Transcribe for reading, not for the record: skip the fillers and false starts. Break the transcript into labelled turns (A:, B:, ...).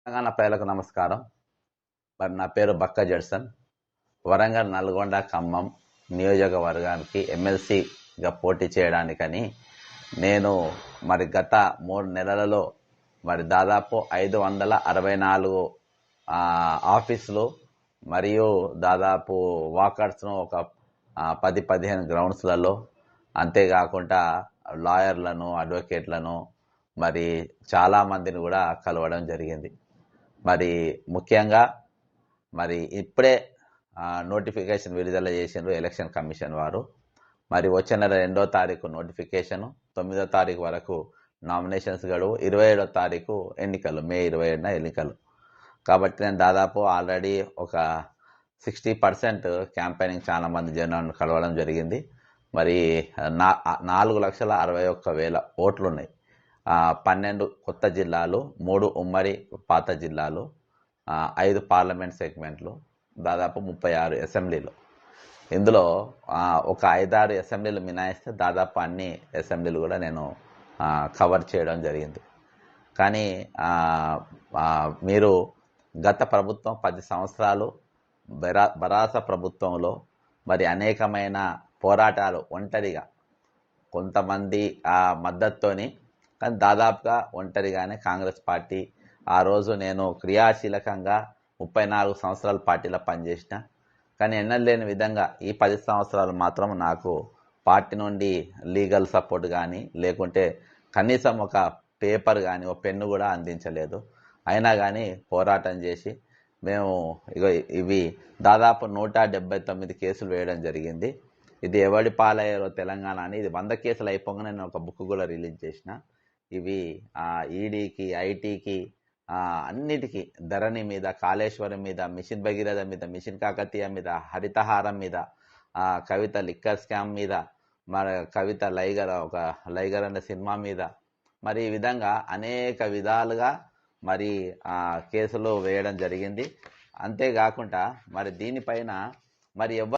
A: తెలంగాణ ప్రజలకు నమస్కారం. మరి నా పేరు బక్క జడ్సన్. వరంగల్, నల్గొండ, ఖమ్మం నియోజకవర్గానికి ఎమ్మెల్సీగా పోటీ చేయడానికని నేను మరి గత 3 నెలలలో మరి దాదాపు 564 ఆఫీసులు మరియు దాదాపు వాకర్స్ను ఒక 10-15 గ్రౌండ్స్లలో, అంతేకాకుండా లాయర్లను, అడ్వకేట్లను మరి చాలామందిని కూడా కలవడం జరిగింది. మరి ముఖ్యంగా మరి ఇప్పుడే నోటిఫికేషన్ విడుదల చేసిండ్రు ఎలక్షన్ కమిషన్ వారు. మరి వచ్చే నెల 2వ తారీఖు నోటిఫికేషను, 9వ తారీఖు వరకు నామినేషన్స్ గడువు, 27వ తారీఖు ఎన్నికలు, మే 27న ఎన్నికలు. కాబట్టి నేను దాదాపు ఆల్రెడీ ఒక 60% క్యాంపెయినింగ్ చాలా మంది జనాలను కలవడం జరిగింది. మరి 4,61,000 ఓట్లు ఉన్నాయి. 12 కొత్త జిల్లాలు, 3 ఉమ్మడి పాత జిల్లాలు, 5 పార్లమెంట్ సెగ్మెంట్లు, దాదాపు 36 అసెంబ్లీలు. ఇందులో ఒక 5-6 అసెంబ్లీలు మినాయిస్తే దాదాపు అన్ని అసెంబ్లీలు కూడా నేను కవర్ చేయడం జరిగింది. కానీ మీరు గత ప్రభుత్వం 10 సంవత్సరాలు బరాస ప్రభుత్వంలో మరి అనేకమైన పోరాటాలు ఒంటరిగా, కొంతమంది మద్దతుతోని, కానీ దాదాపుగా ఒంటరిగానే కాంగ్రెస్ పార్టీ, ఆ రోజు నేను క్రియాశీలకంగా 34 సంవత్సరాల పార్టీలో పనిచేసిన, కానీ ఎన్నలేని విధంగా ఈ 10 సంవత్సరాలు మాత్రం నాకు పార్టీ నుండి లీగల్ సపోర్ట్ కానీ, లేకుంటే కనీసం ఒక పేపర్ కానీ, ఒక పెన్ను కూడా అందించలేదు. అయినా కానీ పోరాటం చేసి మేము ఇవి దాదాపు 179 కేసులు వేయడం జరిగింది. ఇది ఎవడి పాలయ్యారో తెలంగాణ అని, ఇది 100 కేసులు అయిపోగానే నేను ఒక బుక్ కూడా రిలీజ్ చేసిన. ఇవి ఈడీకి, ఐటీకి, అన్నిటికీ, ధరణి మీద, కాళేశ్వరం మీద, మిషన్ భగీరథ మీద, మిషన్ కాకతీయ మీద, హరితహారం మీద, కవిత లిక్కర్ స్కామ్ మీద, మరి కవిత ఒక లైగర్ అనే సినిమా మీద, మరి ఈ విధంగా అనేక విధాలుగా మరి కేసులు వేయడం జరిగింది. అంతేకాకుండా మరి దీనిపైన మరి